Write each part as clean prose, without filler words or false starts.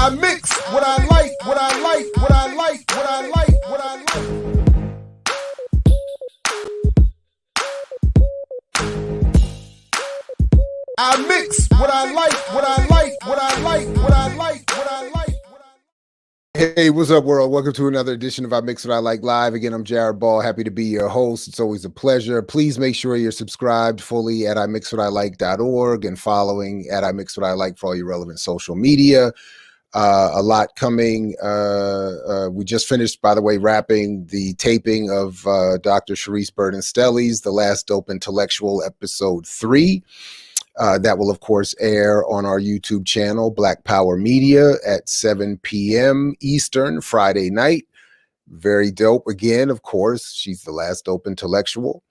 I mix what I like, what I like, what I like, what I like, what I like. I mix what I like, what I like, what I like, what I like, what I like. Hey, what's up, world? Welcome to another edition of I Mix What I Like Live. Again, I'm Jared Ball. Happy to be your host. It's always a pleasure. Please make sure you're subscribed fully at iMixWhatILike.org and following at iMixWhatILike for all your relevant social media. A lot coming. We just finished, by the way, wrapping the taping of Dr. Sharice Burden-Stelly's The Last Dope Intellectual, Episode 3. That will, of course, air on our YouTube channel, Black Power Media, at 7 p.m. Eastern, Friday night. Very dope. Again, of course, she's the last dope intellectual.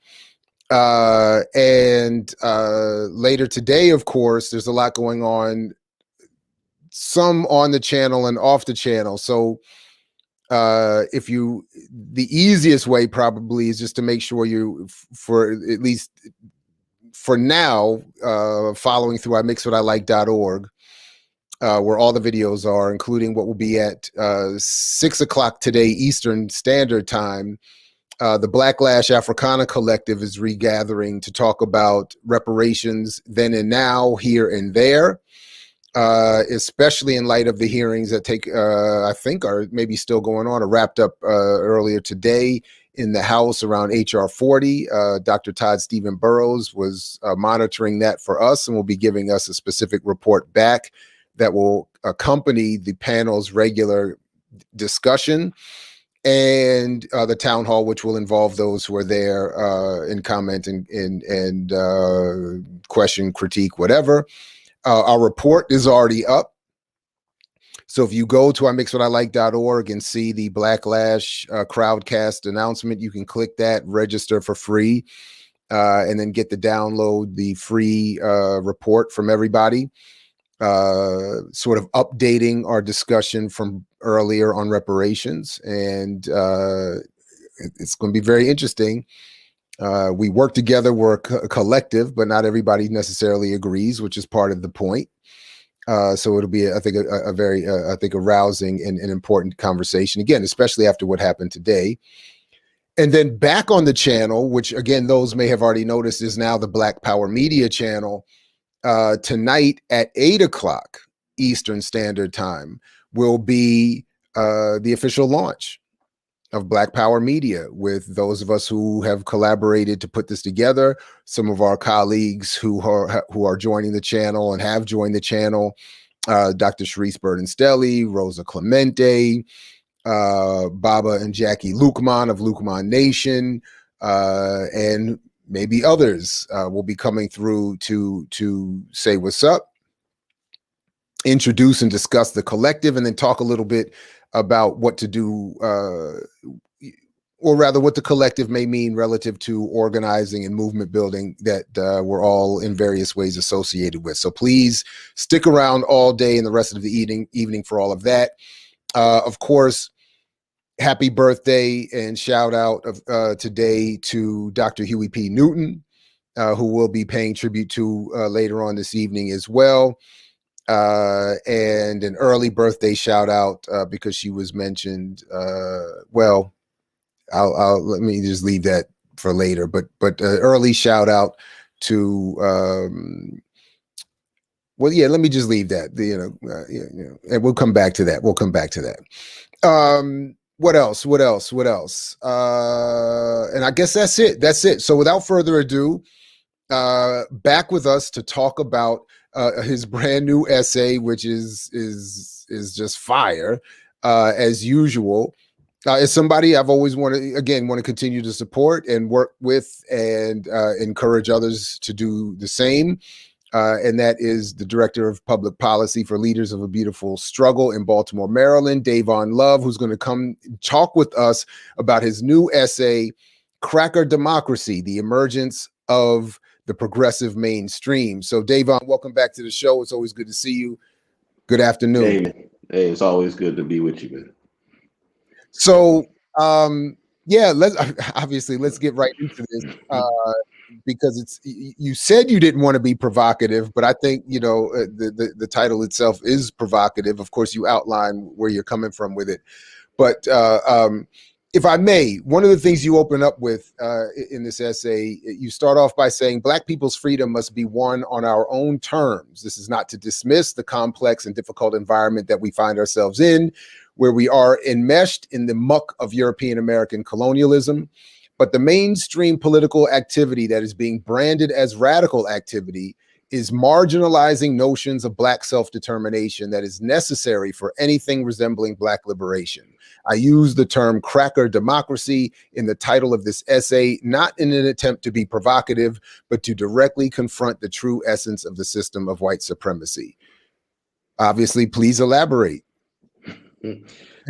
And later today, of course, there's a lot going on, some on the channel and off the channel. So the easiest way probably is just to make sure you, for at least for now, following through iMixWhatILike.org, where all the videos are, including what will be at 6 o'clock today Eastern Standard Time. The Blacklash Africana Collective is regathering to talk about reparations then and now, here and there, especially in light of the hearings that I think are maybe still going on or wrapped up earlier today in the House around H.R. 40. Dr. Todd Stephen Burrows was monitoring that for us and will be giving us a specific report back that will accompany the panel's regular discussion and the town hall, which will involve those who are there in comment and question, critique, whatever. Our report is already up. So if you go to iMixWhatILike.org and see the Blacklash Crowdcast announcement, you can click that, register for free, and then get the download, the free report from everybody, sort of updating our discussion from earlier on reparations. And it's going to be very interesting. We work together, we're a collective, but not everybody necessarily agrees, which is part of the point. So it'll be, I think, a very, I think, a rousing and important conversation, again, especially after what happened today. And then back on the channel, which, again, those may have already noticed, is now the Black Power Media channel. Tonight at 8 o'clock Eastern Standard Time will be the official launch of Black Power Media, with those of us who have collaborated to put this together, some of our colleagues who are joining the channel and have joined the channel, Dr. Sharice Burden-Stelly, Rosa Clemente, Baba and Jackie Lukman of Lukman Nation, and maybe others will be coming through to say what's up, introduce and discuss the collective, and then talk a little bit about what to do, or rather what the collective may mean relative to organizing and movement building that we're all in various ways associated with. So please stick around all day and the rest of the evening for all of that. Of course, happy birthday and shout out of today to Dr. Huey P. Newton, who we'll be paying tribute to later on this evening as well. And an early birthday shout out because she was mentioned. Well, I'll let me just leave that for later. But early shout out to. Well, yeah, let me just leave that. And we'll come back to that. We'll come back to that. What else? And I guess that's it. So without further ado, back with us to talk about his brand new essay, which is just fire, as usual. As somebody I've always want to continue to support and work with and encourage others to do the same. And that is the Director of Public Policy for Leaders of a Beautiful Struggle in Baltimore, Maryland, Dayvon Love, who's going to come talk with us about his new essay, Cracker Democracy, the Emergence of the Progressive Mainstream. So Davon, welcome back to the show. It's always good to see you. Good afternoon. Hey, it's always good to be with you, man. So, yeah, let's get right into this. because you said you didn't want to be provocative, but I think the title itself is provocative. Of course, you outline where you're coming from with it, but if I may, one of the things you open up with in this essay, you start off by saying Black people's freedom must be won on our own terms. This is not to dismiss the complex and difficult environment that we find ourselves in, where we are enmeshed in the muck of European American colonialism. But the mainstream political activity that is being branded as radical activity is marginalizing notions of Black self-determination that is necessary for anything resembling Black liberation. I use the term cracker democracy in the title of this essay, not in an attempt to be provocative, but to directly confront the true essence of the system of white supremacy. Obviously, please elaborate.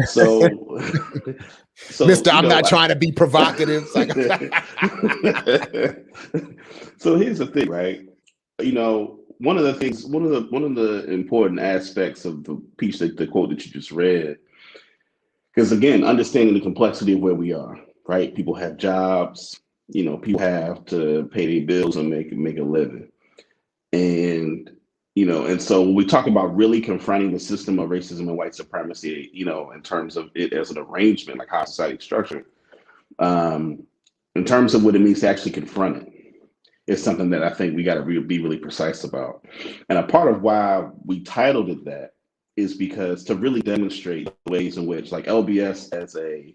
So, Mister, I'm not trying to be provocative. So here's the thing, right? One of the important aspects of the piece, the quote that you just read, because again, understanding the complexity of where we are, right? People have jobs, people have to pay their bills and make a living. And so when we talk about really confronting the system of racism and white supremacy, in terms of it as an arrangement, like how society is structured, in terms of what it means to actually confront it, is something that I think we got to be really precise about. And a part of why we titled it that is because to really demonstrate the ways in which, like, LBS as a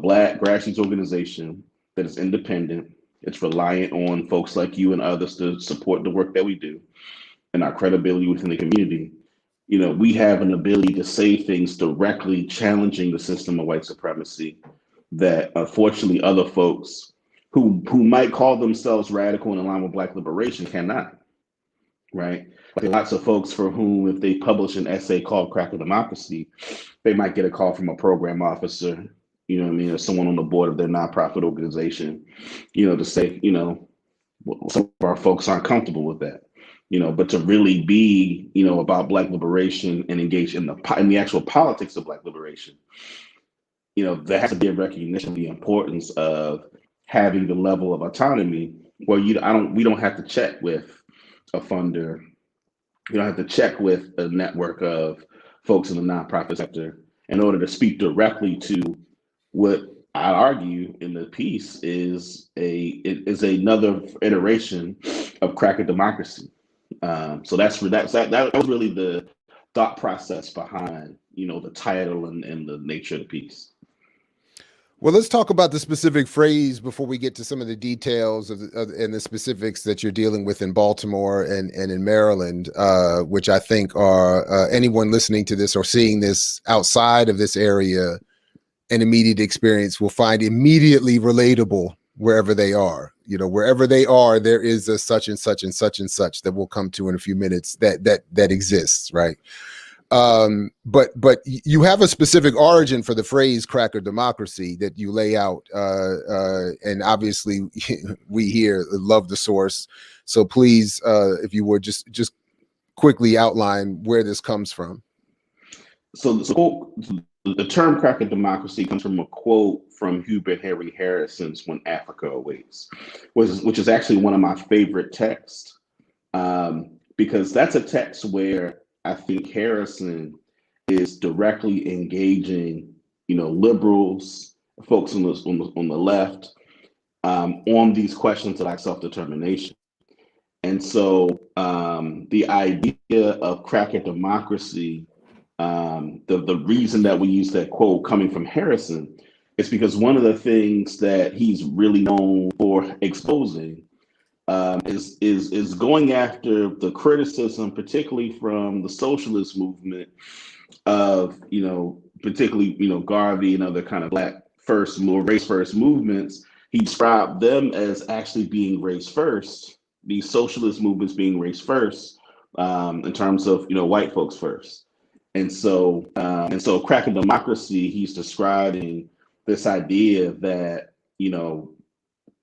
Black grassroots organization that is independent, it's reliant on folks like you and others to support the work that we do and our credibility within the community. We have an ability to say things directly challenging the system of white supremacy that unfortunately other folks who might call themselves radical and in line with Black liberation cannot, right? Like lots of folks for whom, if they publish an essay called Cracker Democracy, they might get a call from a program officer, or someone on the board of their nonprofit organization, to say, some of our folks aren't comfortable with that. But to really be, about Black liberation and engage in the actual politics of Black liberation, there has to be a recognition of the importance of having the level of autonomy where we don't have to check with a funder, we don't have to check with a network of folks in the nonprofit sector in order to speak directly to what I argue in the piece is another iteration of cracker democracy. So that was really the thought process behind the title and the nature of the piece. Well, let's talk about the specific phrase before we get to some of the details and the specifics that you're dealing with in Baltimore and in Maryland, which I think are anyone listening to this or seeing this outside of this area, an immediate experience will find immediately relatable wherever they are. Wherever they are, there is a such and such and such and such that we'll come to in a few minutes that exists, right? But you have a specific origin for the phrase cracker democracy that you lay out. And obviously we here love the source. So please, if you would just quickly outline where this comes from. So the term cracker democracy comes from a quote from Hubert Henry Harrison's When Africa Awaits, which is actually one of my favorite texts, because that's a text where I think Harrison is directly engaging, liberals, folks on the left, on these questions of self-determination. And so the idea of cracker democracy, the reason that we use that quote coming from Harrison is because one of the things that he's really known for exposing is going after the criticism, particularly from the socialist movement of, particularly, Garvey and other kind of Black first, more race first movements. He described them as actually being race first, these socialist movements being race first, in terms of, white folks first. And so cracker democracy, he's describing this idea that,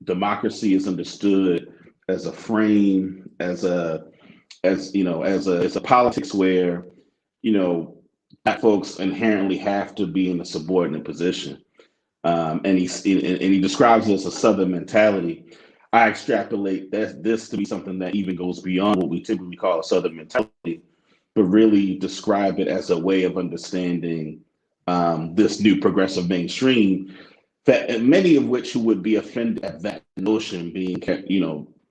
democracy is understood as a frame, as a politics where, Black folks inherently have to be in a subordinate position. And he describes it as a Southern mentality. I extrapolate this to be something that even goes beyond what we typically call a Southern mentality, but really describe it as a way of understanding this new progressive mainstream, that many of which would be offended at that notion being,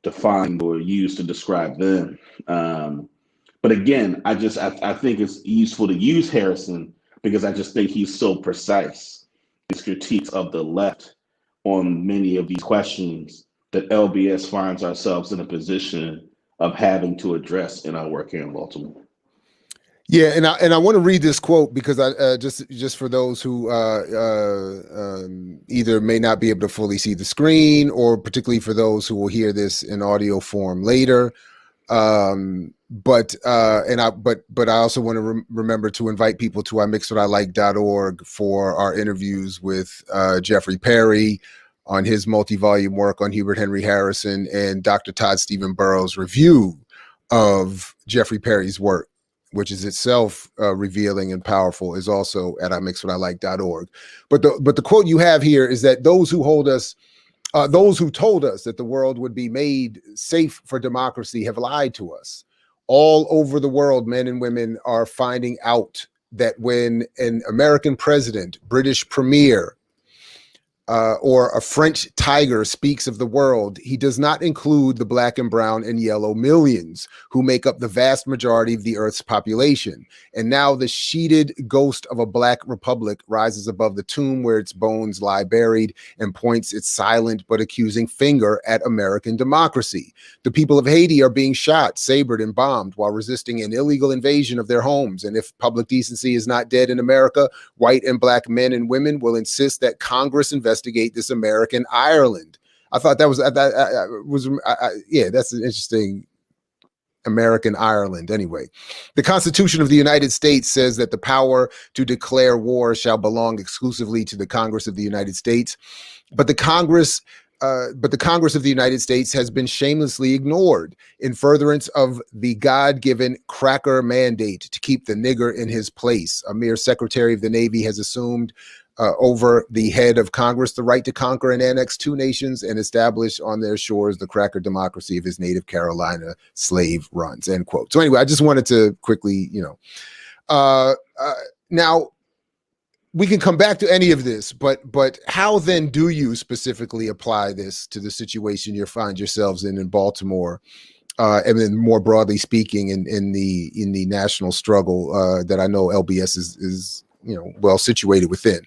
defined or used to describe them. But again, I think it's useful to use Harrison because I just think he's so precise in his critiques of the left on many of these questions that LBS finds ourselves in a position of having to address in our work here in Baltimore. Yeah, and I want to read this quote because I just for those who either may not be able to fully see the screen, or particularly for those who will hear this in audio form later. But I also want to remember to invite people to iMixWhatILike.org for our interviews with Jeffrey Perry on his multi-volume work on Hubert Henry Harrison, and Dr. Todd Stephen Burrows' review of Jeffrey Perry's work, which is itself revealing and powerful, is also at iMixWhatILike.org. But the quote you have here is that those who told us that the world would be made safe for democracy have lied to us. All over the world, men and women are finding out that when an American president, British premier, or a French tiger speaks of the world, he does not include the black and brown and yellow millions who make up the vast majority of the Earth's population. And now the sheeted ghost of a black republic rises above the tomb where its bones lie buried and points its silent but accusing finger at American democracy. The people of Haiti are being shot, sabred, and bombed while resisting an illegal invasion of their homes. And if public decency is not dead in America, white and black men and women will insist that Congress investigate this American Ireland. I thought that was that's an interesting American Ireland. Anyway, the Constitution of the United States says that the power to declare war shall belong exclusively to the Congress of the United States, but the Congress of the United States has been shamelessly ignored in furtherance of the God-given cracker mandate to keep the nigger in his place. A mere Secretary of the Navy has assumed over the head of Congress the right to conquer and annex two nations and establish on their shores the cracker democracy of his native Carolina slave runs, end quote. So anyway, I just wanted to quickly, now we can come back to any of this, but how then do you specifically apply this to the situation you find yourselves in Baltimore, and then more broadly speaking in the national struggle that I know LBS is well situated within?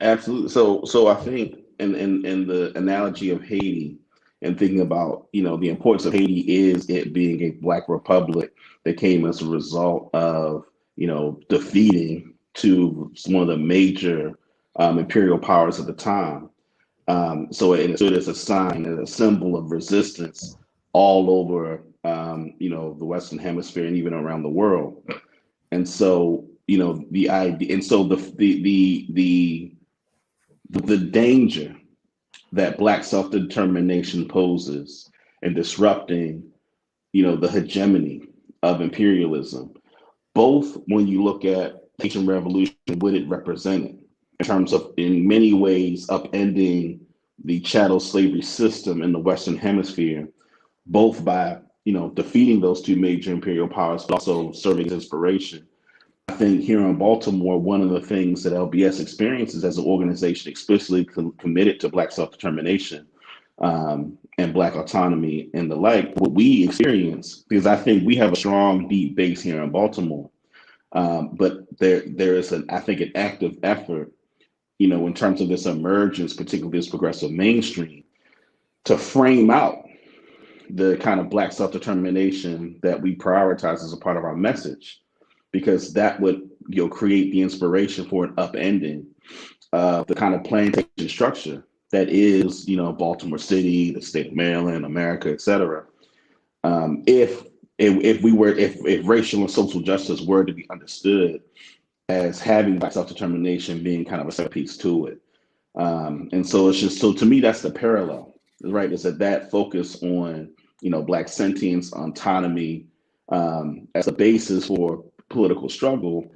Absolutely. So I think in the analogy of Haiti and thinking about, the importance of Haiti is it being a black republic that came as a result of, defeating to one of the major imperial powers at the time. So it stood as a sign and a symbol of resistance all over, the Western Hemisphere and even around the world. And so, the idea, and so the danger that Black self-determination poses in disrupting, the hegemony of imperialism, both when you look at the Haitian Revolution, what it represented in terms of, in many ways, upending the chattel slavery system in the Western Hemisphere, both by, defeating those two major imperial powers, but also serving as inspiration. I think here in Baltimore, one of the things that LBS experiences as an organization explicitly committed to Black self-determination and Black autonomy and the like, what we experience, because I think we have a strong, deep base here in Baltimore, but there is I think an active effort, in terms of this emergence, particularly this progressive mainstream, to frame out the kind of Black self-determination that we prioritize as a part of our message, because that would create the inspiration for an upending of the kind of plantation structure that is Baltimore City, the state of Maryland, America, et cetera. If racial and social justice were to be understood as having Black self-determination being kind of a centerpiece to it. And so to me, that's the parallel, right? Is that focus on, Black sentience, autonomy, as a basis for political struggle,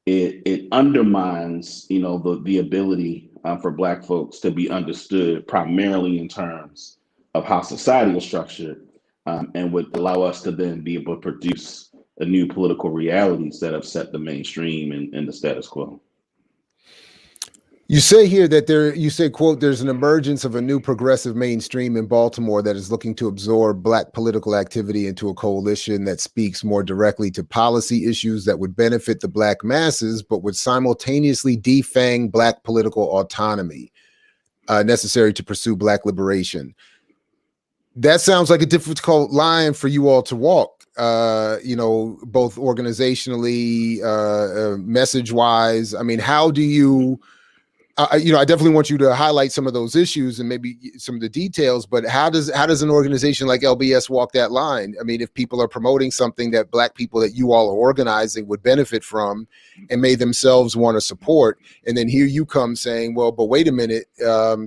it undermines, the ability for Black folks to be understood primarily in terms of how society is structured, and would allow us to then be able to produce a new political realities that upset the mainstream and the status quo. You say here that you say, quote, there's an emergence of a new progressive mainstream in Baltimore that is looking to absorb Black political activity into a coalition that speaks more directly to policy issues that would benefit the Black masses, but would simultaneously defang Black political autonomy necessary to pursue Black liberation. That sounds like a difficult line for you all to walk, both organizationally, message-wise. I mean, how do you... I definitely want you to highlight some of those issues and maybe some of the details, but how does an organization like LBS walk that line? I mean, if people are promoting something that Black people that you all are organizing would benefit from and may themselves want to support, and then here you come saying, well, but wait a minute,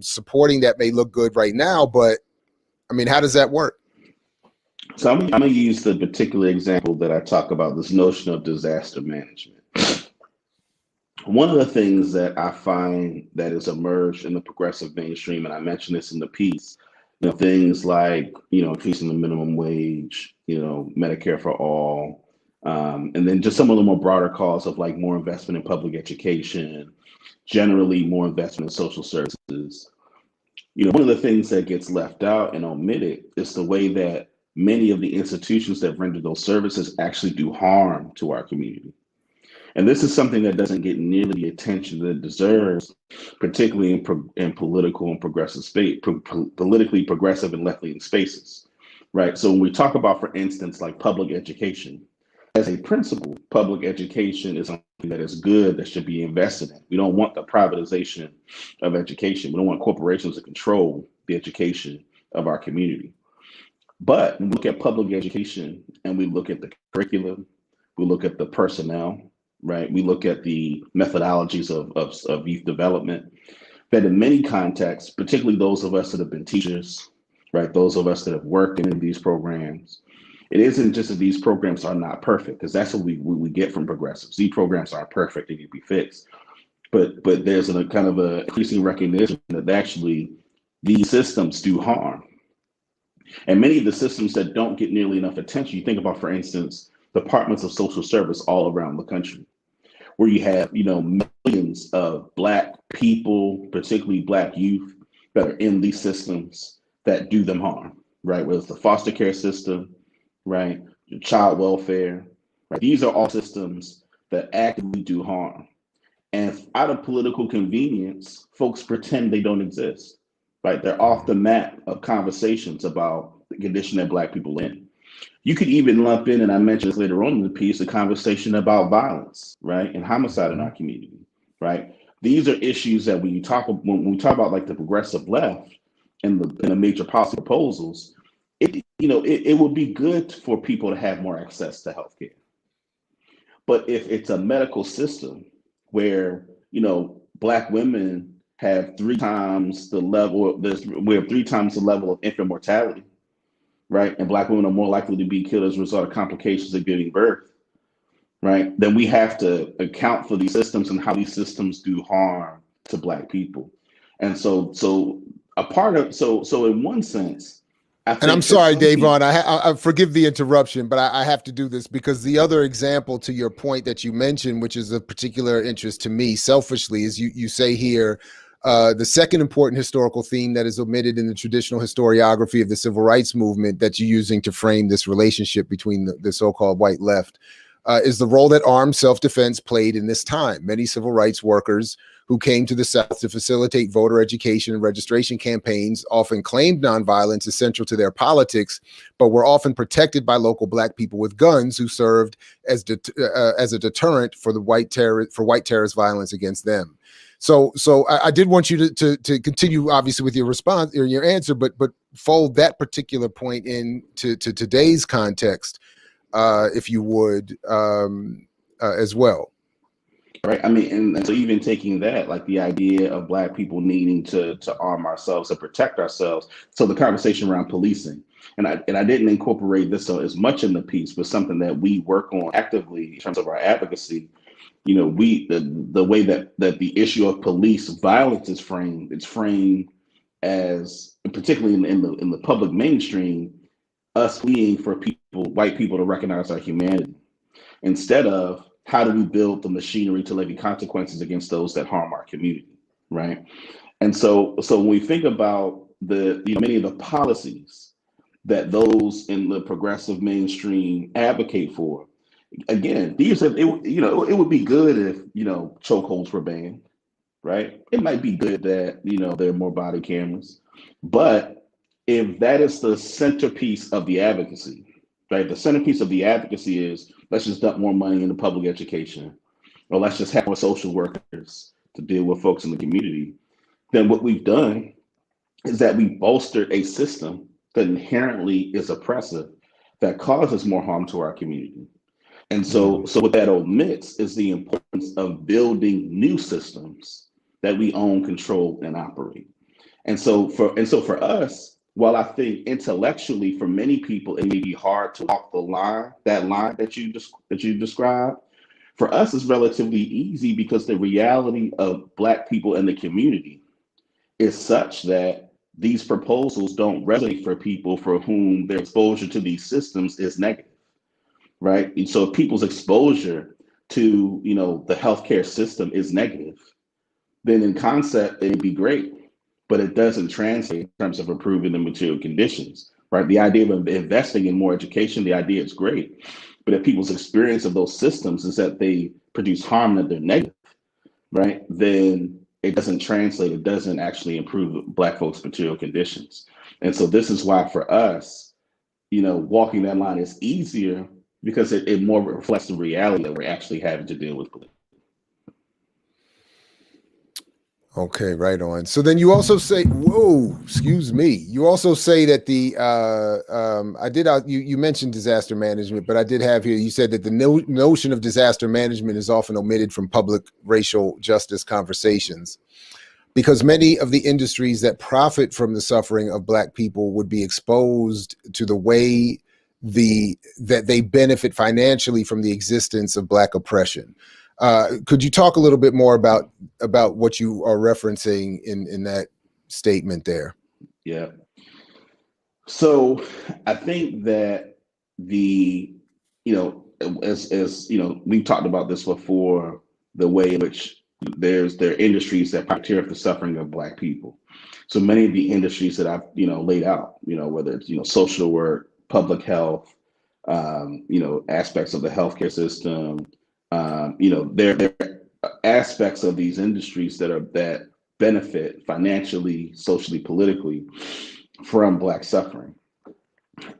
supporting that may look good right now, but I mean, how does that work? So I'm going to use the particular example that I talk about, this notion of disaster management. One of the things that I find that has emerged in the progressive mainstream, and I mentioned this in the piece, things like, increasing the minimum wage, Medicare for all, and then just some of the more broader calls of like more investment in public education, generally more investment in social services. One of the things that gets left out and omitted is the way that many of the institutions that render those services actually do harm to our community. And this is something that doesn't get nearly the attention that it deserves, particularly in political and progressive space, politically progressive and left-leaning spaces, right? So when we talk about, for instance, like public education, as a principle, public education is something that is good, that should be invested in. We don't want the privatization of education. We don't want corporations to control the education of our community. But we look at public education and we look at the curriculum, we look at the personnel, right? We look at the methodologies of youth development, that in many contexts, particularly those of us that have been teachers, right? Those of us that have worked in these programs, it isn't just that these programs are not perfect, because that's what we get from progressives. These programs aren't perfect, they need to be fixed. But there's a kind of a increasing recognition that actually these systems do harm. And many of the systems that don't get nearly enough attention, you think about, for instance, departments of social service all around the country, where you have, millions of Black people, particularly Black youth, that are in these systems that do them harm, right? Whether it's the foster care system, right? Child welfare, right? These are all systems that actively do harm. And out of political convenience, folks pretend they don't exist, right? They're off the map of conversations about the condition that Black people are in. You could even lump in, and I mentioned this later on in the piece, a conversation about violence, right, and homicide in our community, right? These are issues that when we talk about like the progressive left and the major policy proposals, it would be good for people to have more access to healthcare. But if it's a medical system where Black women have three times the level of infant mortality, right? And Black women are more likely to be killed as a result of complications of giving birth, right? Then we have to account for these systems and how these systems do harm to Black people. And so in one sense, and I'm sorry, Davon, I forgive the interruption, but I have to do this because the other example to your point that you mentioned, which is of particular interest to me selfishly, is you say here, the second important historical theme that is omitted in the traditional historiography of the civil rights movement that you're using to frame this relationship between the so-called white left is the role that armed self-defense played in this time. Many civil rights workers who came to the South to facilitate voter education and registration campaigns often claimed nonviolence essential to their politics, but were often protected by local Black people with guns who served as a deterrent for white terrorist violence against them. So I did want you to continue, obviously, with your response or your answer, but fold that particular point into today's context, if you would, as well. Right. I mean, and so even taking that, like the idea of Black people needing to arm ourselves, to protect ourselves. So the conversation around policing, and I didn't incorporate this as much in the piece, but something that we work on actively in terms of our advocacy the way that the issue of police violence is framed, it's framed as, particularly in the public mainstream, us fleeing for white people to recognize our humanity, instead of how do we build the machinery to levy consequences against those that harm our community, right? And so when we think about many of the policies that those in the progressive mainstream advocate for, again, it would be good if chokeholds were banned, right? It might be good that there are more body cameras, but if that is the centerpiece of the advocacy, right? The centerpiece of the advocacy is, let's just dump more money into public education, or let's just have more social workers to deal with folks in the community. Then what we've done is that we bolstered a system that inherently is oppressive, that causes more harm to our community. And so what that omits is the importance of building new systems that we own, control, and operate. And so for us, while I think intellectually for many people it may be hard to walk that line that you described, for us it's relatively easy, because the reality of Black people in the community is such that these proposals don't resonate for people for whom their exposure to these systems is negative, right? And so if people's exposure to the healthcare system is negative, then in concept it'd be great, but it doesn't translate in terms of improving the material conditions, right? The idea of investing in more education, the idea is great, but if people's experience of those systems is that they produce harm, that they're negative, right, then it doesn't translate. It doesn't actually improve Black folks' material conditions. And so this is why for us, walking that line is easier, because it more reflects the reality that we're actually having to deal with. Okay, right on. So then you also say, whoa, excuse me. You also say that you mentioned disaster management, but I did have here, you said that the notion of disaster management is often omitted from public racial justice conversations, because many of the industries that profit from the suffering of Black people would be exposed to the way that they benefit financially from the existence of Black oppression. Could you talk a little bit more about what you are referencing in that statement there? Yeah. So I think that as we've talked about this before, the way in which there are industries that profiteer off the suffering of Black people. So many of the industries that I've laid out, whether it's social work, public health, aspects of the healthcare system, there are aspects of these industries that benefit financially, socially, politically from Black suffering.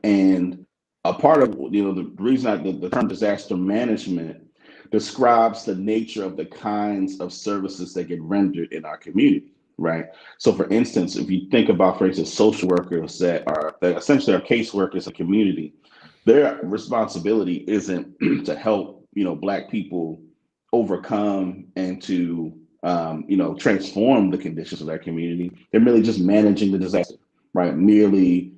And a part of the reason the term disaster management describes the nature of the kinds of services that get rendered in our community, right? So for instance, if you think about, for instance, social workers that essentially are caseworkers in the community, their responsibility isn't to help Black people overcome and to transform the conditions of their community. They're merely just managing the disaster, right? Merely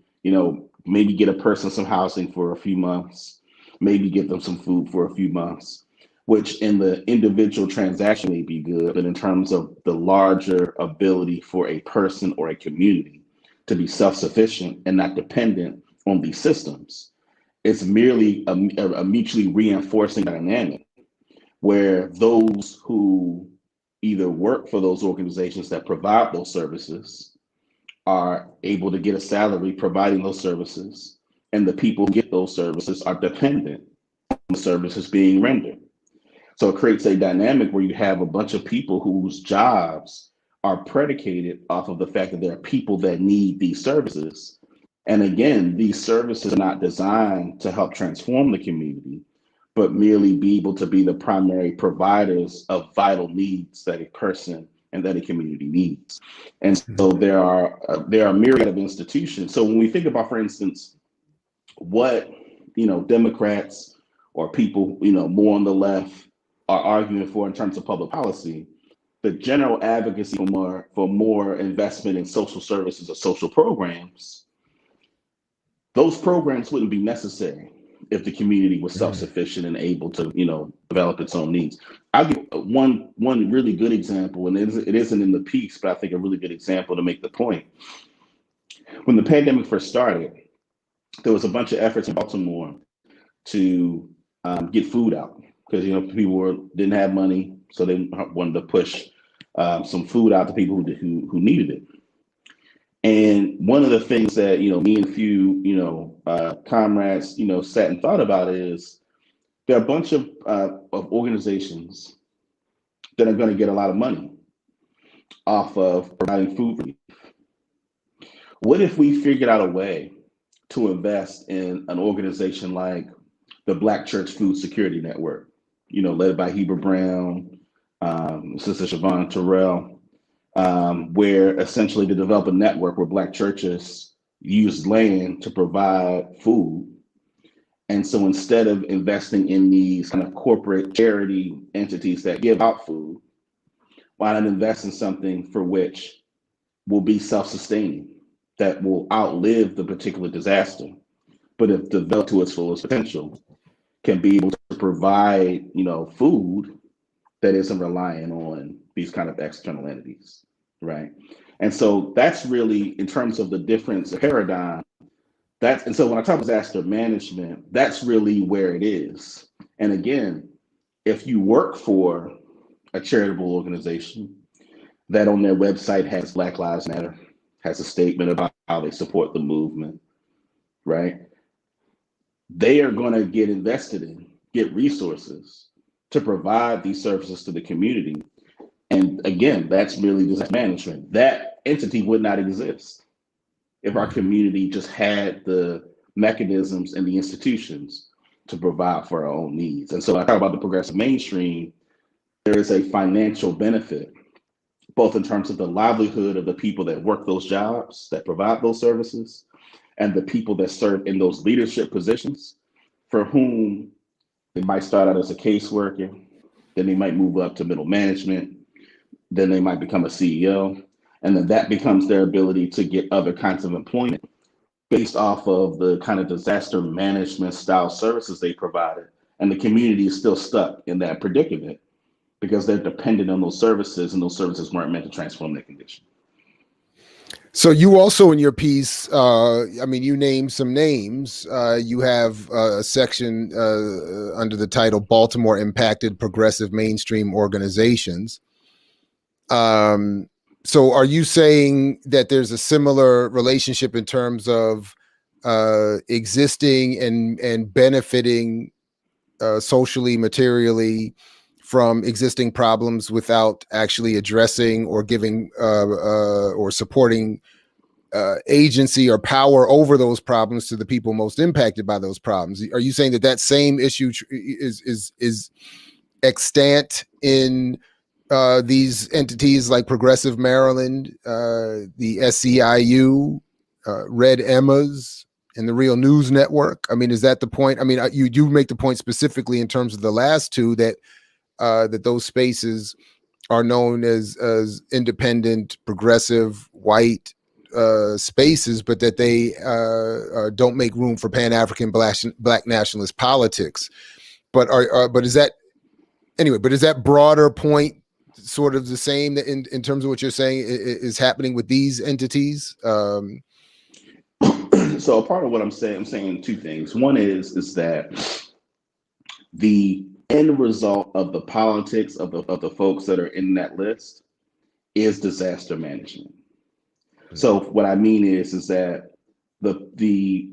maybe get a person some housing for a few months, maybe get them some food for a few months, which in the individual transaction may be good, but in terms of the larger ability for a person or a community to be self-sufficient and not dependent on these systems, it's merely a mutually reinforcing dynamic, where those who either work for those organizations that provide those services are able to get a salary providing those services, and the people who get those services are dependent on the services being rendered. So it creates a dynamic where you have a bunch of people whose jobs are predicated off of the fact that there are people that need these services. And again, these services are not designed to help transform the community, but merely be able to be the primary providers of vital needs that a person and that a community needs. And so there are a myriad of institutions. So when we think about, for instance, what Democrats or people more on the left are arguing for in terms of public policy, the general advocacy for more investment in social services or social programs, those programs wouldn't be necessary if the community was self-sufficient and able to develop its own needs. I'll give one really good example, and it isn't in the piece, but I think a really good example to make the point. When the pandemic first started, there was a bunch of efforts in Baltimore to get food out because people didn't have money, so they wanted to push some food out to people who needed it. And one of the things that me and few comrades sat and thought about is there are a bunch of organizations that are going to get a lot of money off of providing food relief. What if we figured out a way to invest in an organization like the Black Church Food Security Network, led by Heber Brown, Sister Siobhan Terrell, where essentially to develop a network where Black churches use land to provide food. And so instead of investing in these kind of corporate charity entities that give out food, why not invest in something for which will be self-sustaining, that will outlive the particular disaster, but if developed to its fullest potential, can be able to provide, food that isn't relying on these kind of external entities, right? And so that's really, in terms of the difference of paradigm, and so when I talk about disaster management, that's really where it is. And again, if you work for a charitable organization that on their website has Black Lives Matter, has a statement about how they support the movement, right? They are going to get invested in, get resources to provide these services to the community. And again, that's really disaster management. That entity would not exist if our community just had the mechanisms and the institutions to provide for our own needs. And so I talk about the progressive mainstream, there is a financial benefit, both in terms of the livelihood of the people that work those jobs, that provide those services, and the people that serve in those leadership positions, for whom they might start out as a caseworker, then they might move up to middle management, then they might become a CEO, and then that becomes their ability to get other kinds of employment based off of the kind of disaster management style services they provided. And the community is still stuck in that predicament because they're dependent on those services, and those services weren't meant to transform their condition. So you also in your piece, you name some names. You have a section under the title Baltimore Impacted Progressive Mainstream Organizations. So are you saying that there's a similar relationship in terms of existing and benefiting socially, materially from existing problems without actually addressing or giving or supporting agency or power over those problems to the people most impacted by those problems? Are you saying that same issue is extant in these entities like Progressive Maryland, the SEIU, Red Emmas, and the Real News Network? I mean, is that the point? I mean, you do make the point specifically in terms of the last two that those spaces are known as independent, progressive, white spaces, but that they don't make room for Pan-African black nationalist politics. But is that anyway? But is that broader point sort of the same in terms of what you're saying is happening with these entities? So a part of what I'm saying two things. One is that the end result of the politics of the folks that are in that list is disaster management. So what I mean is that the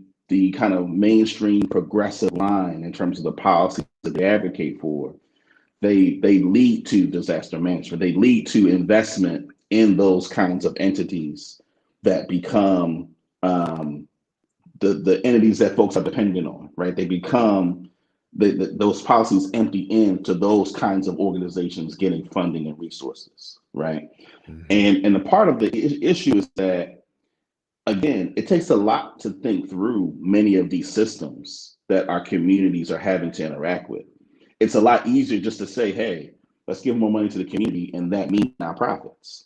kind of mainstream progressive line in terms of the policies that they advocate for, they lead to disaster management. They lead to investment in those kinds of entities that become the entities that folks are dependent on, right? They become those policies empty into those kinds of organizations getting funding and resources, right? Mm-hmm. And the part of the issue is that, again, it takes a lot to think through many of these systems that our communities are having to interact with. It's a lot easier just to say, hey, let's give more money to the community, and that means nonprofits,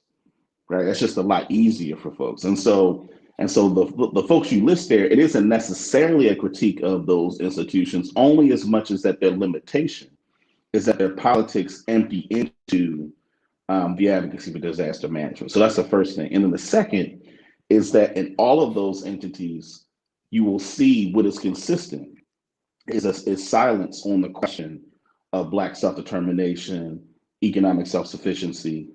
right? That's just a lot easier for folks. And so the folks you list there, it isn't necessarily a critique of those institutions, only as much as that their limitation is that their politics empty into the advocacy for disaster management. So that's the first thing. And then the second is that in all of those entities, you will see what is consistent is silence on the question of Black self-determination, economic self-sufficiency.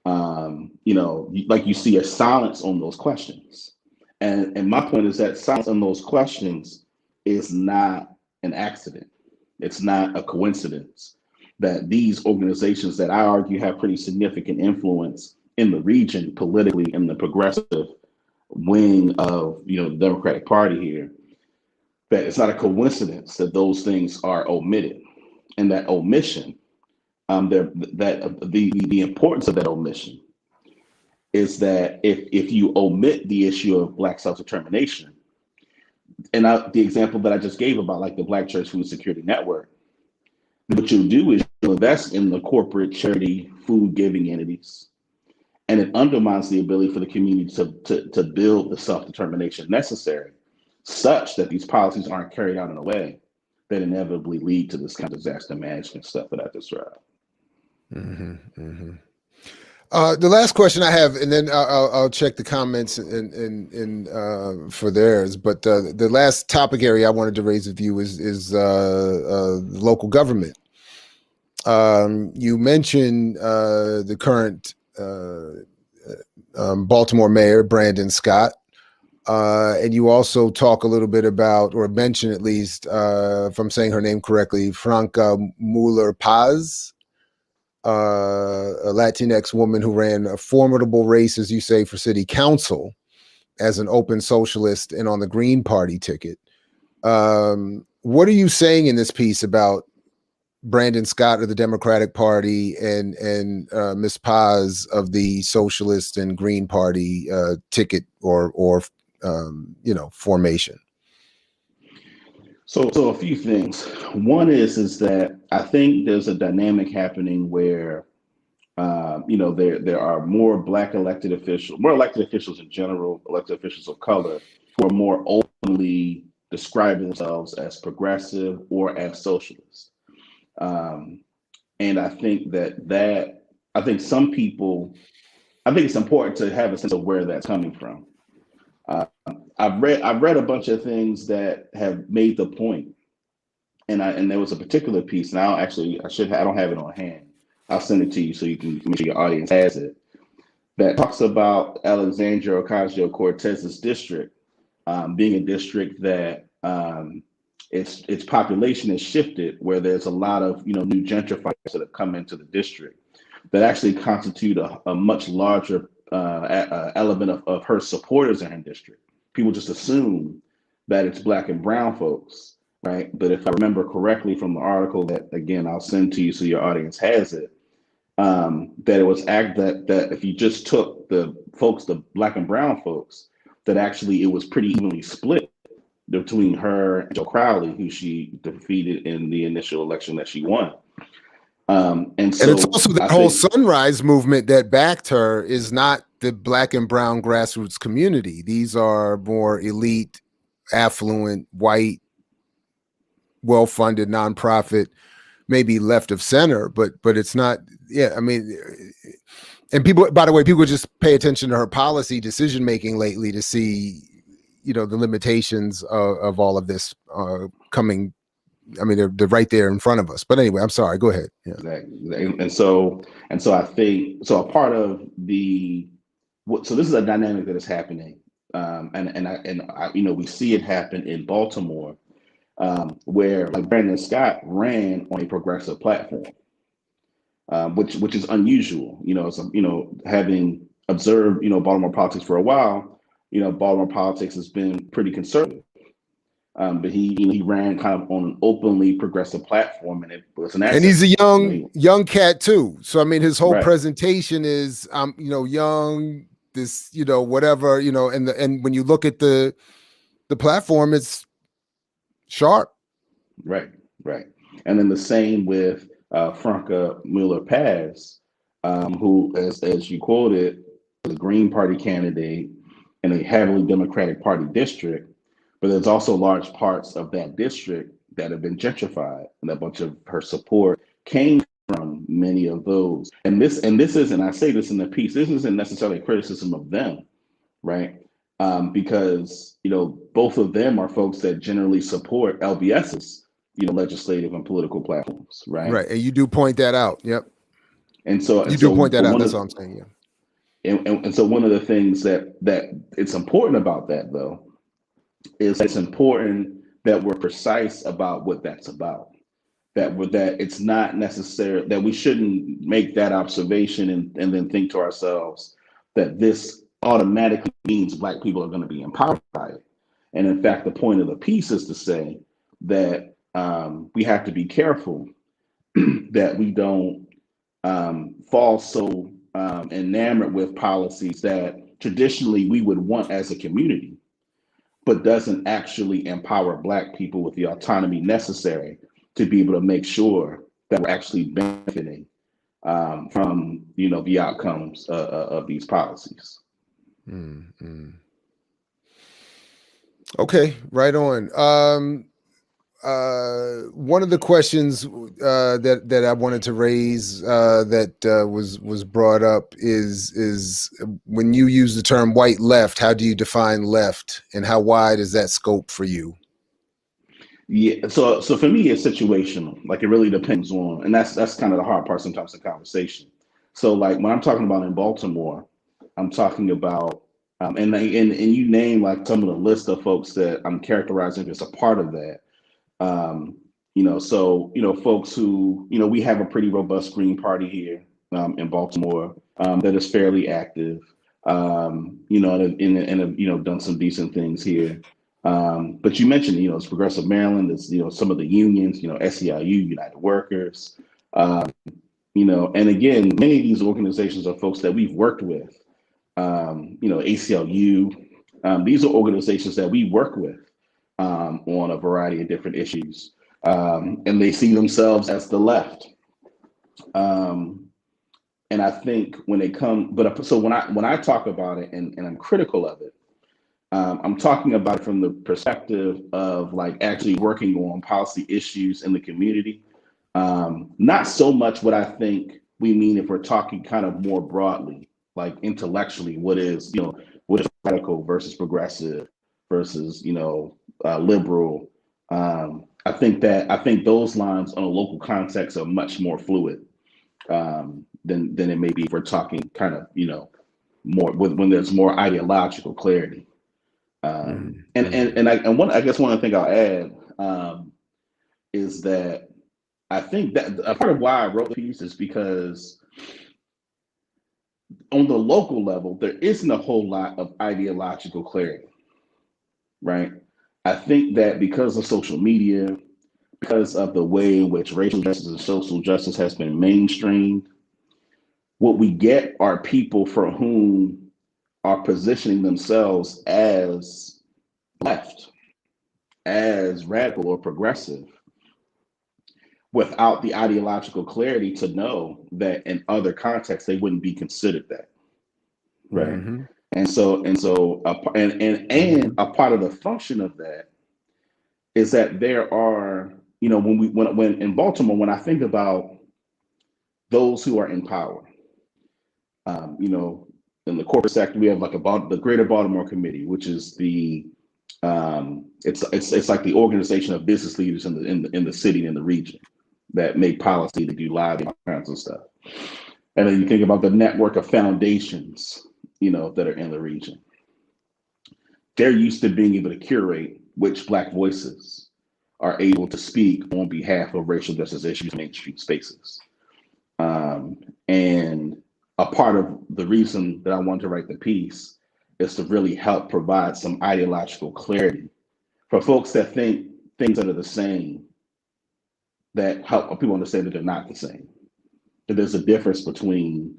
Like you see a silence on those questions. And my point is that silence on those questions is not an accident. It's not a coincidence that these organizations that I argue have pretty significant influence in the region politically in the progressive wing of the Democratic Party here, that it's not a coincidence that those things are omitted, and that omission, the importance of that omission is that if you omit the issue of Black self-determination, and the example that I just gave about like the Black Church Food Security Network, what you'll do is you'll invest in the corporate charity food giving entities, and it undermines the ability for the community to build the self-determination necessary, such that these policies aren't carried out in a way that inevitably lead to this kind of disaster management stuff that I described. Mm-hmm, mm-hmm. The last question I have, and then I'll check the comments in for theirs. But the last topic area I wanted to raise with you is local government. You mentioned the current Baltimore mayor, Brandon Scott, and you also talk a little bit about, or mention at least, if I'm saying her name correctly, Franca Muller-Paz. A Latinx woman who ran a formidable race, as you say, for city council as an open socialist and on the Green Party ticket. What are you saying in this piece about Brandon Scott of the Democratic Party and Ms. Paz of the Socialist and Green Party ticket or formation? So a few things. One is that I think there's a dynamic happening where, there are more Black elected officials in general, elected officials of color, who are more openly describing themselves as progressive or as socialist. And I think I think it's important to have a sense of where that's coming from. I've read a bunch of things that have made the point, and there was a particular piece. Now, I don't have it on hand. I'll send it to you so you can make sure your audience has it. That talks about Alexandria Ocasio-Cortez's district being a district that its population has shifted, where there's a lot of new gentrifiers that have come into the district that actually constitute a much larger element of her supporters in her district. People just assume that it's Black and brown folks, right? But if I remember correctly from the article that, again, I'll send to you so your audience has it, that it was that if you just took the Black and brown folks, that actually it was pretty evenly split between her and Joe Crowley, who she defeated in the initial election that she won. And it's also the whole Sunrise movement that backed her is not the Black and brown grassroots community. These are more elite, affluent, white, well-funded nonprofit, maybe left of center, but it's not. Yeah, I mean, and people. By the way, people just pay attention to her policy decision making lately to see, the limitations of all of this coming. I mean, they're right there in front of us. But anyway, I'm sorry. Go ahead. Yeah. Exactly. And so I think a part of so this is a dynamic that is happening, and we see it happen in Baltimore, where like Brandon Scott ran on a progressive platform, which is unusual. Having observed Baltimore politics for a while, Baltimore politics has been pretty conservative. But he ran kind of on an openly progressive platform, and it was an asset. And he's a young cat too. So I mean, his whole presentation is, young, this, whatever, and when you look at the platform, it's sharp. Right. And then the same with Franca Muller-Paz, who, as you quoted, was a Green Party candidate in a heavily Democratic Party district. But there's also large parts of that district that have been gentrified, and a bunch of her support came from many of those. And this isn't, I say this in the piece, this isn't necessarily a criticism of them, right? Because both of them are folks that generally support LBS's legislative and political platforms, right? Right. And you do point that out. Yep. And so You do point that but out. one That's of all I'm saying. Yeah. and so one of the things that it's important about that, though, is it's important that we're precise about what that's about. That it's not necessary, that we shouldn't make that observation and then think to ourselves that this automatically means Black people are going to be empowered by it. And in fact, the point of the piece is to say that we have to be careful that we don't fall so enamored with policies that traditionally we would want as a community, but doesn't actually empower Black people with the autonomy necessary to be able to make sure that we're actually benefiting from the outcomes of these policies. Mm-hmm. Okay, right on. One of the questions that I wanted to raise that was brought up is when you use the term white left, how do you define left, and how wide is that scope for you? Yeah, so for me, it's situational. Like, it really depends on, and that's kind of the hard part sometimes in conversation. So like when I'm talking about in Baltimore, I'm talking about and you name like some of the list of folks that I'm characterizing as a part of that. So folks who we have a pretty robust Green Party here in Baltimore that is fairly active. And have done some decent things here. But you mentioned, it's Progressive Maryland, it's, some of the unions, SEIU, United Workers, and again, many of these organizations are folks that we've worked with, ACLU. These are organizations that we work with on a variety of different issues. And they see themselves as the left. And I think when they come, so when I talk about it and I'm critical of it, I'm talking about it from the perspective of like actually working on policy issues in the community. Not so much what I think we mean if we're talking kind of more broadly, like intellectually, what is radical versus progressive versus, liberal. I think those lines on a local context are much more fluid than it may be if we're talking kind of, more when there's more ideological clarity. I guess one of the things I'll add is that I think that a part of why I wrote the piece is because on the local level, there isn't a whole lot of ideological clarity, right? I think that because of social media, because of the way in which racial justice and social justice has been mainstreamed, what we get are people for whom are positioning themselves as left, as radical or progressive, without the ideological clarity to know that in other contexts they wouldn't be considered that, right? Mm-hmm. And a part of the function of that is that there are, when in Baltimore, when I think about those who are in power, in the corporate sector, we have like the Greater Baltimore Committee, which is it's like the organization of business leaders in the city and in the region that make policy, that do lobbying, all kinds of stuff. And then you think about the network of foundations, that are in the region. They're used to being able to curate which Black voices are able to speak on behalf of racial justice issues in mainstream spaces. And a part of the reason that I wanted to write the piece is to really help provide some ideological clarity for folks that think things that are the same, that help people understand that they're not the same. That there's a difference between,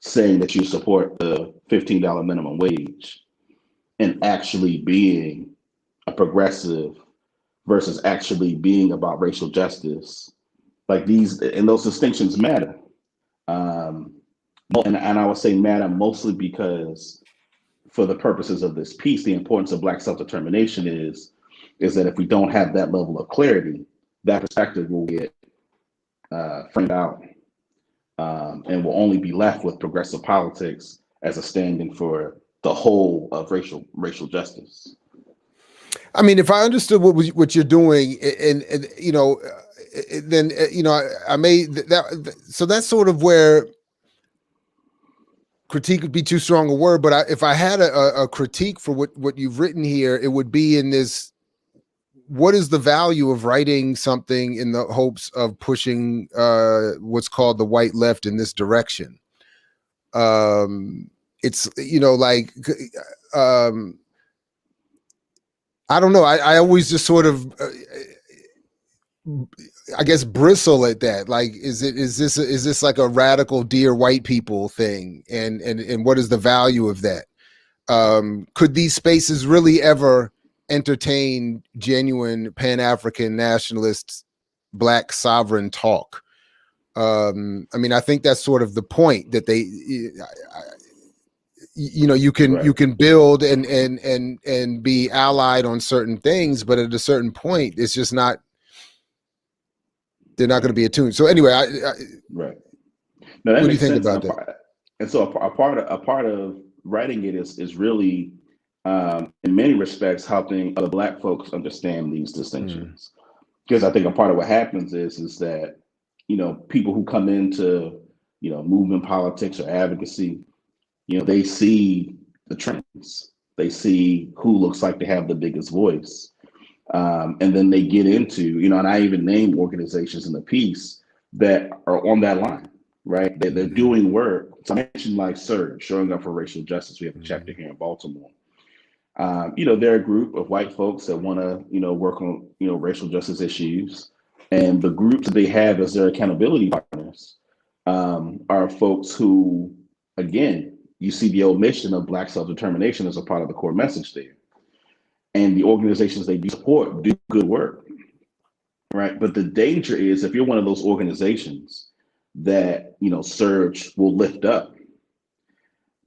saying that you support the $15 minimum wage and actually being a progressive versus actually being about racial justice. Like those distinctions matter. And I would say matter mostly because for the purposes of this piece, the importance of Black self-determination is that if we don't have that level of clarity, that perspective will get framed out, and will only be left with progressive politics as a stand-in for the whole of racial justice. I mean, if I understood what you're doing, and you know, then you know, I may that. So that's sort of where critique would be too strong a word. But if I had a critique for what you've written here, it would be in this: what is the value of writing something in the hopes of pushing what's called the white left in this direction? It's, you know, like, I don't know. I always just sort of, I guess, bristle at that. Like, is this like a radical dear white people thing? And what is the value of that? Could these spaces really ever entertain genuine Pan-African nationalist Black sovereign talk? I mean, I think that's sort of the point, that they, you know, you can build and be allied on certain things, but at a certain point, it's just not, they're not going to be attuned. So anyway, right. No, that what do you makes think sense. about that? And so a part of writing it is really, in many respects, helping other Black folks understand these distinctions. Because I think a part of what happens is that, you know, people who come into, you know, movement politics or advocacy, you know, they see the trends, they see who looks like they have the biggest voice, and then they get into, you know, and I even name organizations in the piece that are on that line, right? They're doing work. So I mentioned like Surge, showing up for racial justice. We have a chapter here in Baltimore. You know, they're a group of white folks that want to, you know, work on, you know, racial justice issues. And the groups that they have as their accountability partners are folks who, again, you see the omission of Black self-determination as a part of the core message there. And the organizations they do support do good work, right? But the danger is, if you're one of those organizations that, you know, Surge will lift up,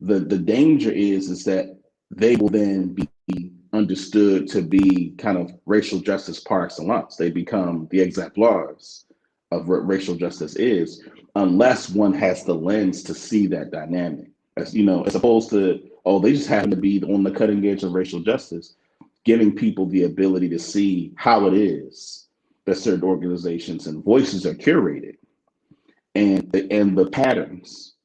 the danger is that they will then be understood to be kind of racial justice par excellence. They become the exemplars of what racial justice is, unless one has the lens to see that dynamic. As you know, as opposed to, oh, they just happen to be on the cutting edge of racial justice, giving people the ability to see how it is that certain organizations and voices are curated, and the patterns,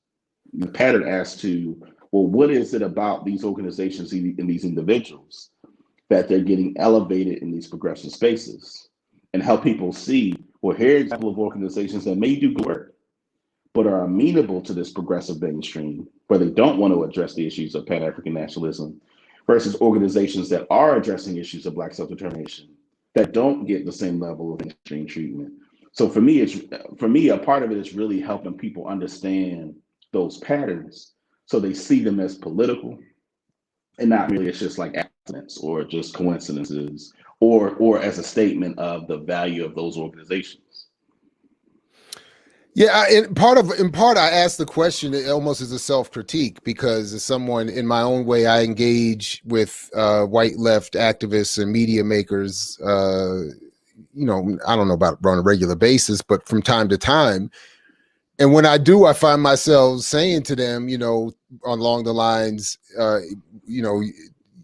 the pattern as to, well, what is it about these organizations and these individuals that they're getting elevated in these progressive spaces, and help people see, well, here's an example of organizations that may do good work, but are amenable to this progressive mainstream, where they don't want to address the issues of Pan-African nationalism, versus organizations that are addressing issues of Black self-determination that don't get the same level of mainstream treatment. So for me, a part of it is really helping people understand those patterns, so they see them as political, and not really it's just like accidents or just coincidences, or as a statement of the value of those organizations. Yeah, in part, I asked the question almost as a self-critique, because as someone, in my own way, I engage with white left activists and media makers. You know, I don't know about on a regular basis, but from time to time. And when I do, I find myself saying to them, you know, along the lines, you know,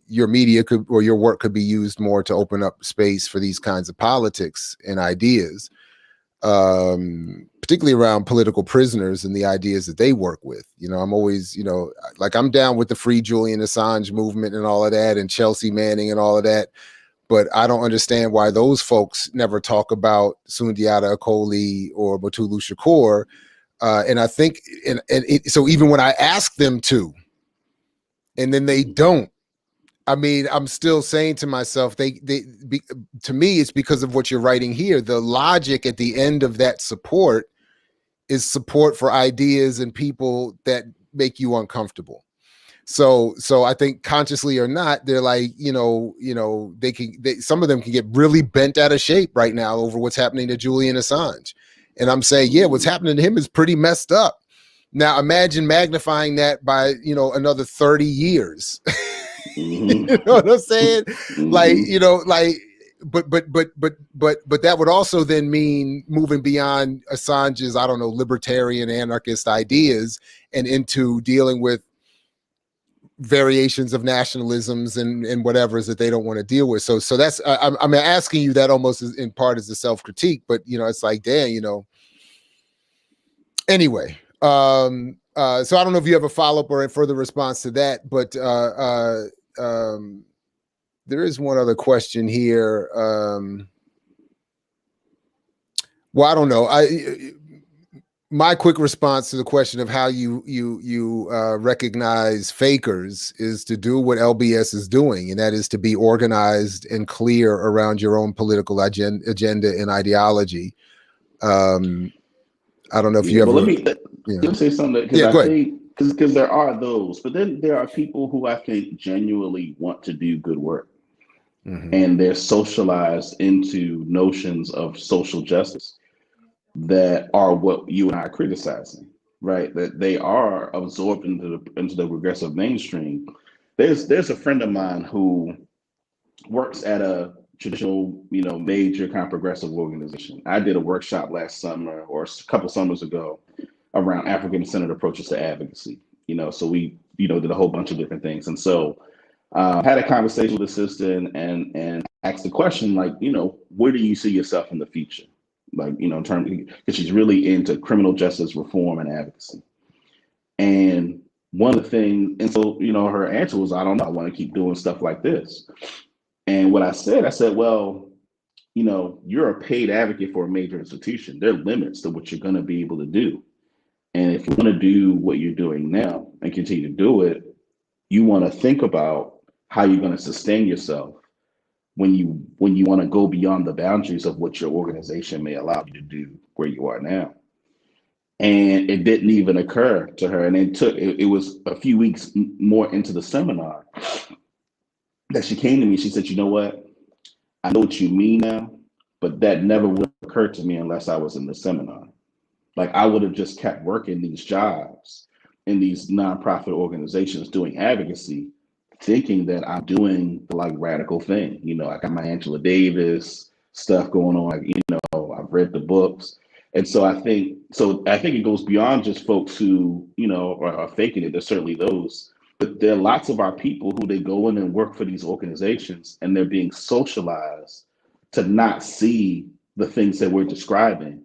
your media could, or your work could be used more to open up space for these kinds of politics and ideas. Particularly around political prisoners and the ideas that they work with. You know, I'm always, you know, like, I'm down with the Free Julian Assange movement and all of that, and Chelsea Manning and all of that, but I don't understand why those folks never talk about Sundiata Acoli or Mutulu Shakur. And I think, so even when I ask them to, and then they don't, I mean, I'm still saying to myself, to me, it's because of what you're writing here. The logic at the end of that support is support for ideas and people that make you uncomfortable. So I think, consciously or not, they're like, some of them can get really bent out of shape right now over what's happening to Julian Assange. And I'm saying, yeah, what's happening to him is pretty messed up. Now imagine magnifying that by, another 30 years. You know what I'm saying? Like, but that would also then mean moving beyond Assange's, I don't know, libertarian anarchist ideas and into dealing with variations of nationalisms and whatever that they don't want to deal with. So that's I'm asking you that almost in part as a self-critique, but it's like, damn, anyway. So I don't know if you have a follow-up or a further response to that, but there is one other question here. Well, I don't know. My quick response to the question of how you recognize fakers is to do what LBS is doing, and that is to be organized and clear around your own political agenda and ideology. I don't know if you ever. Let me say something, because I think because there are those, but then there are people who I think genuinely want to do good work, and they're socialized into notions of social justice that are what you and I are criticizing, right? That they are absorbed into the progressive mainstream. There's a friend of mine who works at a traditional, major kind of progressive organization. I did a workshop last summer or a couple summers ago around African-centered approaches to advocacy. So we, did a whole bunch of different things. And so had a conversation with the assistant and asked the question, like, where do you see yourself in the future? Like, in terms, because she's really into criminal justice reform and advocacy. And one of the things, and so, her answer was, I don't know, I want to keep doing stuff like this. And what I said, well, you're a paid advocate for a major institution. There are limits to what you're going to be able to do. And if you want to do what you're doing now and continue to do it, you want to think about how you're going to sustain yourself when you want to go beyond the boundaries of what your organization may allow you to do where you are now. And it didn't even occur to her. And it was a few weeks more into the seminar that she came to me. She said, you know what? I know what you mean now, but that never would have occurred to me unless I was in the seminar. Like, I would have just kept working these jobs in these nonprofit organizations doing advocacy, thinking that I'm doing the radical thing. I got my Angela Davis stuff going on. I've read the books. And so I think it goes beyond just folks who, are faking it. There's certainly those, but there are lots of our people who they go in and work for these organizations and they're being socialized to not see the things that we're describing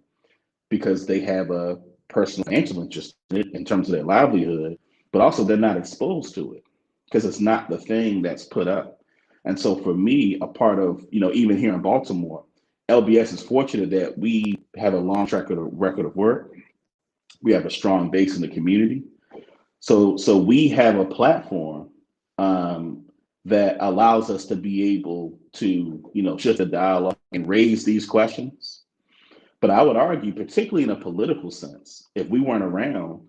because they have a personal financial interest in it in terms of their livelihood, but also they're not exposed to it because it's not the thing that's put up. And so for me, a part of, even here in Baltimore, LBS is fortunate that we have a long record of work. We have a strong base in the community. So we have a platform that allows us to be able to, shift the dialogue and raise these questions. But I would argue, particularly in a political sense, if we weren't around,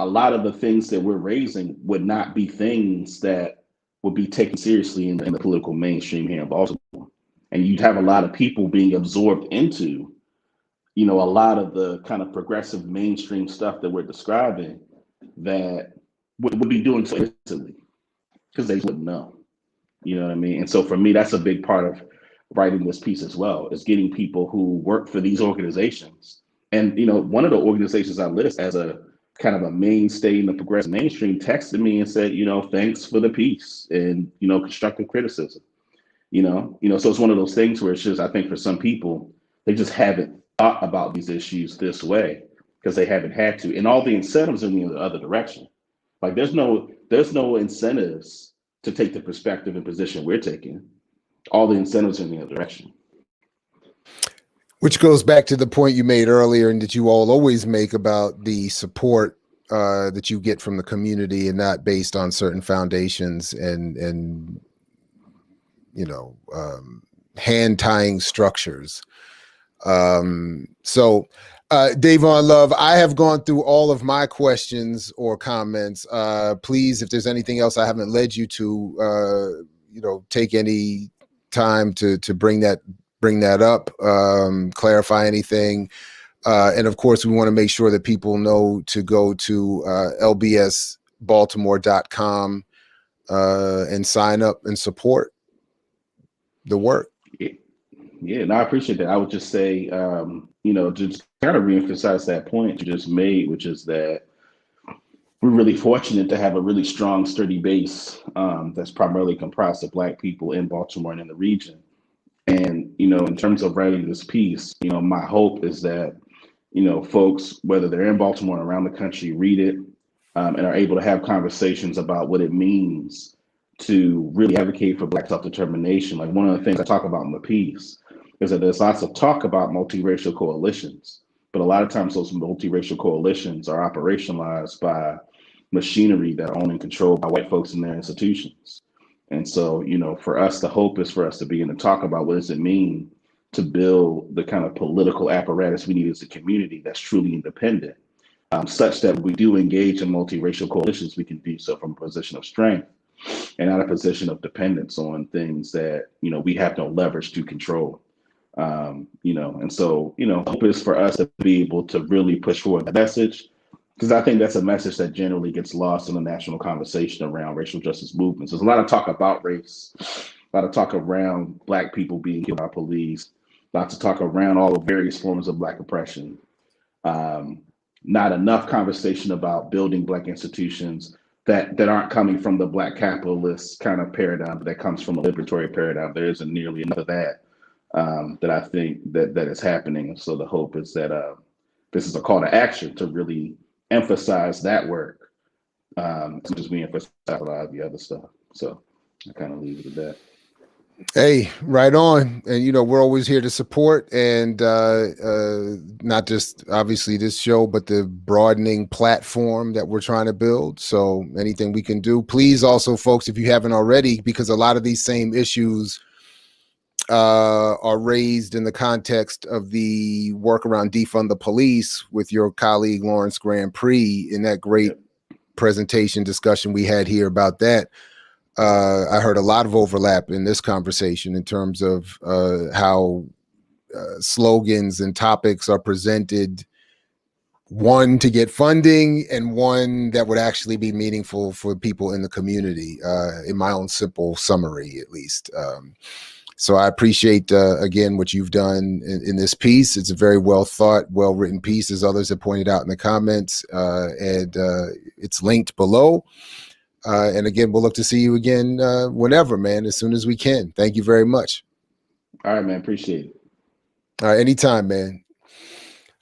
a lot of the things that we're raising would not be things that would be taken seriously in the political mainstream here in Baltimore. And you'd have a lot of people being absorbed into, a lot of the kind of progressive mainstream stuff that we're describing that would be doing so instantly because they wouldn't know. You know what I mean? And so for me, that's a big part of writing this piece as well, is getting people who work for these organizations. And, one of the organizations I list as a kind of a mainstay in the progressive mainstream texted me and said, thanks for the piece and, constructive criticism. So it's one of those things where it's just, I think for some people, they just haven't thought about these issues this way because they haven't had to. And all the incentives are in the other direction. Like there's no incentives to take the perspective and position we're taking. All the incentives are in the other direction. Which goes back to the point you made earlier and that you all always make about the support that you get from the community and not based on certain foundations and hand tying structures. So Dayvon Love, I have gone through all of my questions or comments. Please, if there's anything else I haven't led you to, take any time to bring that up, clarify anything. And of course, we want to make sure that people know to go to lbsbaltimore.com and sign up and support the work. Yeah, no, I appreciate that. I would just say, just kind of reemphasize that point you just made, which is that we're really fortunate to have a really strong, sturdy base that's primarily comprised of Black people in Baltimore and in the region. And, in terms of writing this piece, my hope is that, folks, whether they're in Baltimore or around the country, read it and are able to have conversations about what it means to really advocate for Black self-determination. Like one of the things I talk about in the piece is that there's lots of talk about multiracial coalitions, but a lot of times those multiracial coalitions are operationalized by machinery that are owned and controlled by white folks in their institutions. And so, for us, the hope is for us to begin to talk about what does it mean to build the kind of political apparatus we need as a community that's truly independent, such that we do engage in multiracial coalitions, we can do so from a position of strength and not a position of dependence on things that, we have no leverage to control. And so, hope is for us to be able to really push forward the message, because I think that's a message that generally gets lost in the national conversation around racial justice movements. There's a lot of talk about race, a lot of talk around Black people being killed by police, lots of talk around all the various forms of Black oppression. Not enough conversation about building Black institutions that aren't coming from the Black capitalist kind of paradigm, but that comes from a liberatory paradigm. There isn't nearly enough of that that I think that is happening. And so the hope is that this is a call to action to really emphasize that work, as we emphasize a lot of the other stuff. So I kind of leave it at that. Hey, right on. And, we're always here to support and not just obviously this show, but the broadening platform that we're trying to build. So anything we can do, please also, folks, if you haven't already, because a lot of these same issues are raised in the context of the work around defund the police with your colleague Lawrence Grand Prix in that great presentation discussion we had here about that. I heard a lot of overlap in this conversation in terms of how slogans and topics are presented, one to get funding and one that would actually be meaningful for people in the community, in my own simple summary, at least. So I appreciate, again, what you've done in this piece. It's a very well thought, well written piece, as others have pointed out in the comments, and it's linked below. And again, we'll look to see you again whenever, man, as soon as we can. Thank you very much. All right, man. Appreciate it. All right, anytime, man.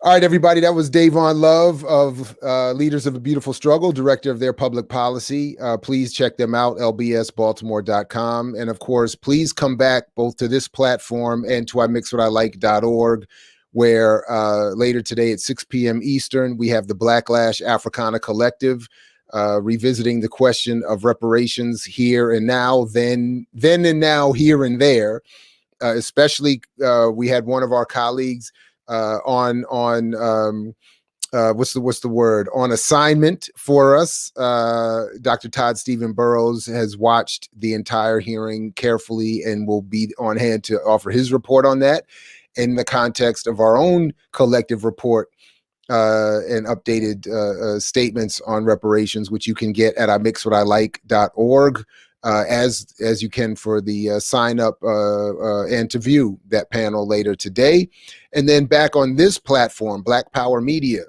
All right, everybody. That was Dayvon Love of Leaders of a Beautiful Struggle, director of their public policy. Please check them out, lbsbaltimore.com. And of course, please come back both to this platform and to iMixWhatILike.org, where later today at 6 p.m. Eastern, we have the Blacklash Africana Collective revisiting the question of reparations here and now, then and now, here and there. Especially, we had one of our colleagues on what's the word, on assignment for us. Dr. Todd Stephen Burrows has watched the entire hearing carefully and will be on hand to offer his report on that in the context of our own collective report and updated statements on reparations, which you can get at iMixWhatILike.org. As you can for the sign up and to view that panel later today. And then back on this platform, Black Power Media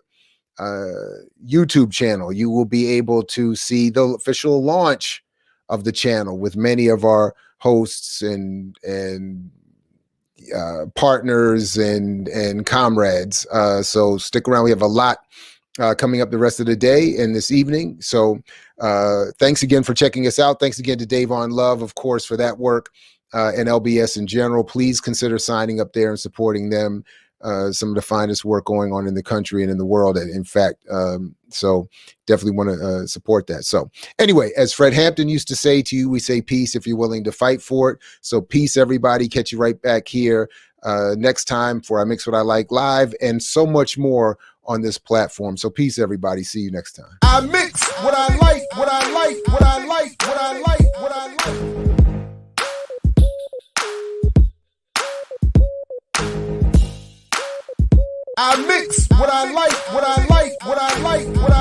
YouTube channel, you will be able to see the official launch of the channel with many of our hosts and partners and comrades. So stick around. We have a lot coming up the rest of the day and this evening. So thanks again for checking us out. Thanks again to Dayvon Love, of course, for that work, and LBS in general. Please consider signing up there and supporting them. Some of the finest work going on in the country and in the world, in fact. So definitely want to support that. So anyway, as Fred Hampton used to say to you, we say peace if you're willing to fight for it. So peace, everybody. Catch you right back here next time for I Mix What I Like Live and so much more on this platform. So peace, everybody. See you next time. I mix what I like, what I like, what I like, what I like, what I like. I mix what I like, what I like, what I like, what I